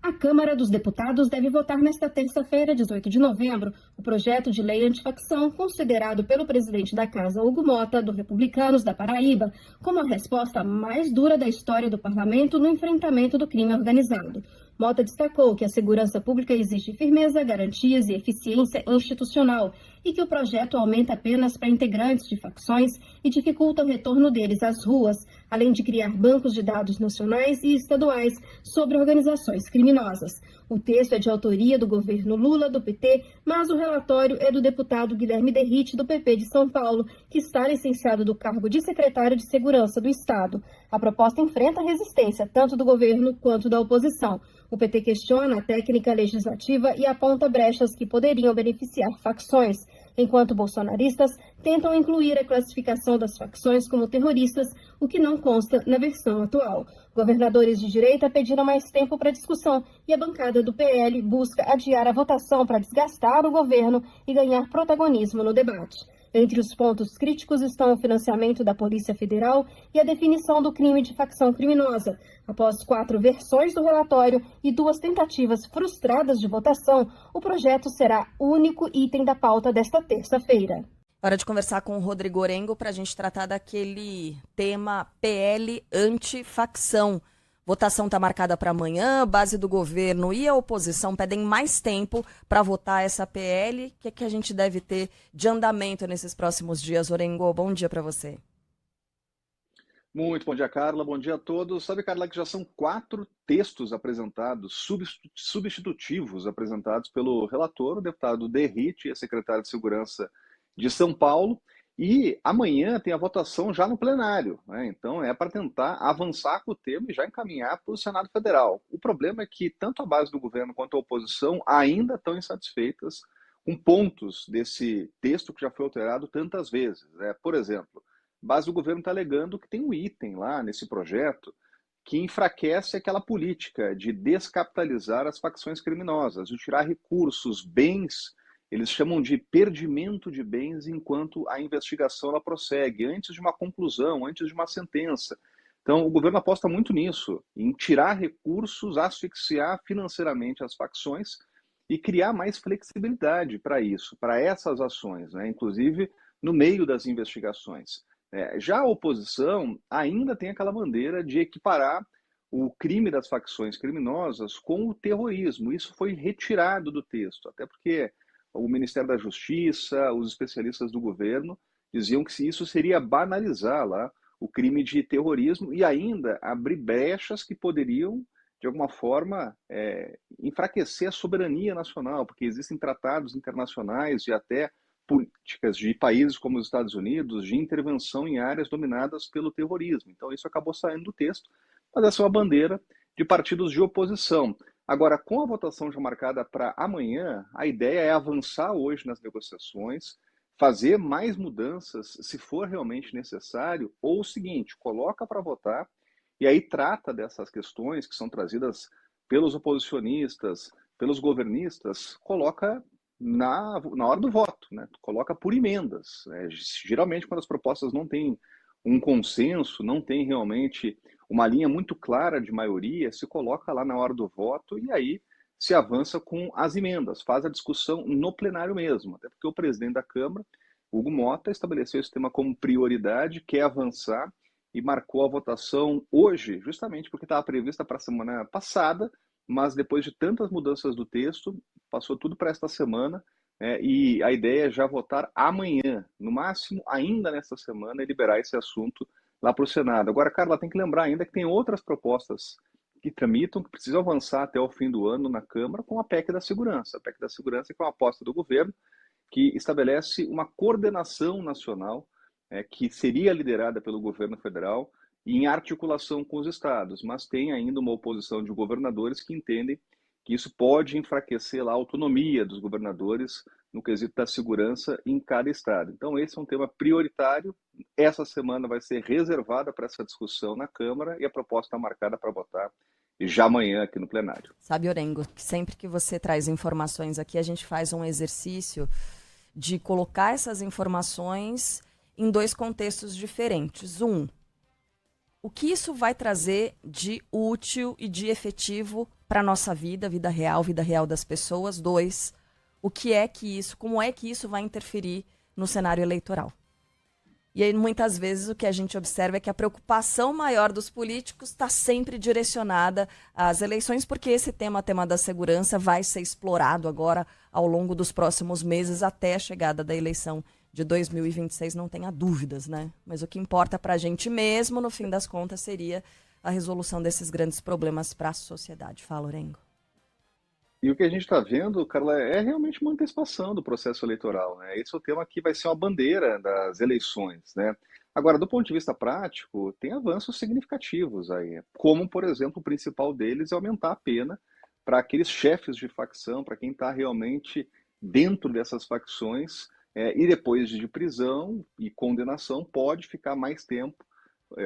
A Câmara dos Deputados deve votar nesta terça-feira, 18 de novembro, o projeto de lei antifacção, considerado pelo presidente da Casa, Hugo Mota, do Republicanos da Paraíba, como a resposta mais dura da história do parlamento no enfrentamento do crime organizado. Mota destacou que a segurança pública exige firmeza, garantias e eficiência institucional e que o projeto aumenta penas para integrantes de facções e dificulta o retorno deles às ruas, além de criar bancos de dados nacionais e estaduais sobre organizações criminosas. O texto é de autoria do governo Lula, do PT, mas o relatório é do deputado Guilherme Derrite, do PP de São Paulo, que está licenciado do cargo de secretário de Segurança do Estado. A proposta enfrenta resistência tanto do governo quanto da oposição. O PT questiona a técnica legislativa e aponta brechas que poderiam beneficiar facções, enquanto bolsonaristas tentam incluir a classificação das facções como terroristas, o que não consta na versão atual. Governadores de direita pediram mais tempo para discussão e a bancada do PL busca adiar a votação para desgastar o governo e ganhar protagonismo no debate. Entre os pontos críticos estão o financiamento da Polícia Federal e a definição do crime de facção criminosa. Após 4 versões do relatório e 2 tentativas frustradas de votação, o projeto será o único item da pauta desta terça-feira. Hora de conversar com o Rodrigo Orengo para a gente tratar daquele tema PL antifacção. Votação está marcada para amanhã, base do governo e a oposição pedem mais tempo para votar essa PL. O que é que a gente deve ter de andamento nesses próximos dias? Orengo, bom dia para você. Muito bom dia, Carla. Bom dia a todos. Sabe, Carla, que já são 4 textos apresentados, substitutivos apresentados pelo relator, o deputado Derrite, e a secretária de Segurança de São Paulo. E amanhã tem a votação já no plenário, né? Então é para tentar avançar com o tema e já encaminhar para o Senado Federal. O problema é que tanto a base do governo quanto a oposição ainda estão insatisfeitas com pontos desse texto que já foi alterado tantas vezes, né? Por exemplo, a base do governo está alegando que tem um item lá nesse projeto que enfraquece aquela política de descapitalizar as facções criminosas, de tirar recursos, bens. Eles chamam de perdimento de bens enquanto a investigação ela prossegue, antes de uma conclusão, antes de uma sentença. Então, o governo aposta muito nisso, em tirar recursos, asfixiar financeiramente as facções e criar mais flexibilidade para isso, para essas ações, né? Inclusive no meio das investigações. Já a oposição ainda tem aquela bandeira de equiparar o crime das facções criminosas com o terrorismo. Isso foi retirado do texto, até porque o Ministério da Justiça, os especialistas do governo diziam que isso seria banalizar lá o crime de terrorismo e ainda abrir brechas que poderiam, de alguma forma, enfraquecer a soberania nacional, porque existem tratados internacionais e até políticas de países como os Estados Unidos de intervenção em áreas dominadas pelo terrorismo. Então isso acabou saindo do texto, mas essa é uma bandeira de partidos de oposição. Agora, com a votação já marcada para amanhã, a ideia é avançar hoje nas negociações, fazer mais mudanças se for realmente necessário, ou o seguinte, coloca para votar e aí trata dessas questões que são trazidas pelos oposicionistas, pelos governistas, coloca na hora do voto, né? Coloca por emendas. Geralmente, quando as propostas não têm um consenso, não tem realmente uma linha muito clara de maioria, se coloca lá na hora do voto e aí se avança com as emendas, faz a discussão no plenário mesmo, até porque o presidente da Câmara, Hugo Mota, estabeleceu esse tema como prioridade, quer avançar e marcou a votação hoje, justamente porque estava prevista para a semana passada, mas depois de tantas mudanças do texto, passou tudo para esta semana, e a ideia é já votar amanhã, no máximo ainda nesta semana, e liberar esse assunto lá para o Senado. Agora, Carla, tem que lembrar ainda que tem outras propostas que tramitam, que precisam avançar até o fim do ano na Câmara com a PEC da Segurança. A PEC da Segurança que é uma aposta do governo que estabelece uma coordenação nacional que seria liderada pelo governo federal em articulação com os estados, mas tem ainda uma oposição de governadores que entendem que isso pode enfraquecer lá a autonomia dos governadores no quesito da segurança em cada estado. Então esse é um tema prioritário. Essa semana vai ser reservada para essa discussão na Câmara e a proposta está marcada para votar já amanhã aqui no plenário. Sabe, Orengo, que sempre que você traz informações aqui, a gente faz um exercício de colocar essas informações em 2 contextos diferentes. O que isso vai trazer de útil e de efetivo para a nossa vida real das pessoas. 2, como é que isso vai interferir no cenário eleitoral. E aí, muitas vezes, o que a gente observa é que a preocupação maior dos políticos está sempre direcionada às eleições, porque esse tema da segurança, vai ser explorado agora ao longo dos próximos meses, até a chegada da eleição de 2026, não tenha dúvidas, né? Mas o que importa para a gente mesmo, no fim das contas, seria a resolução desses grandes problemas para a sociedade. Fala, Orengo. E o que a gente está vendo, Carla, é realmente uma antecipação do processo eleitoral, né? Esse é o tema que vai ser uma bandeira das eleições, né? Agora, do ponto de vista prático, tem avanços significativos aí, como, por exemplo, o principal deles é aumentar a pena para aqueles chefes de facção, para quem está realmente dentro dessas facções, e depois de prisão e condenação, pode ficar mais tempo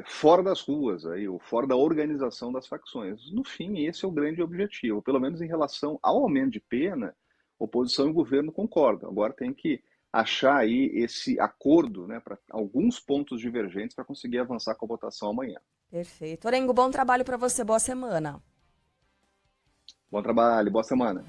fora das ruas, aí, ou fora da organização das facções. No fim, esse é o grande objetivo. Pelo menos em relação ao aumento de pena, oposição e governo concordam. Agora tem que achar aí esse acordo, né, para alguns pontos divergentes para conseguir avançar com a votação amanhã. Perfeito. Orengo, bom trabalho para você, boa semana. Bom trabalho, boa semana.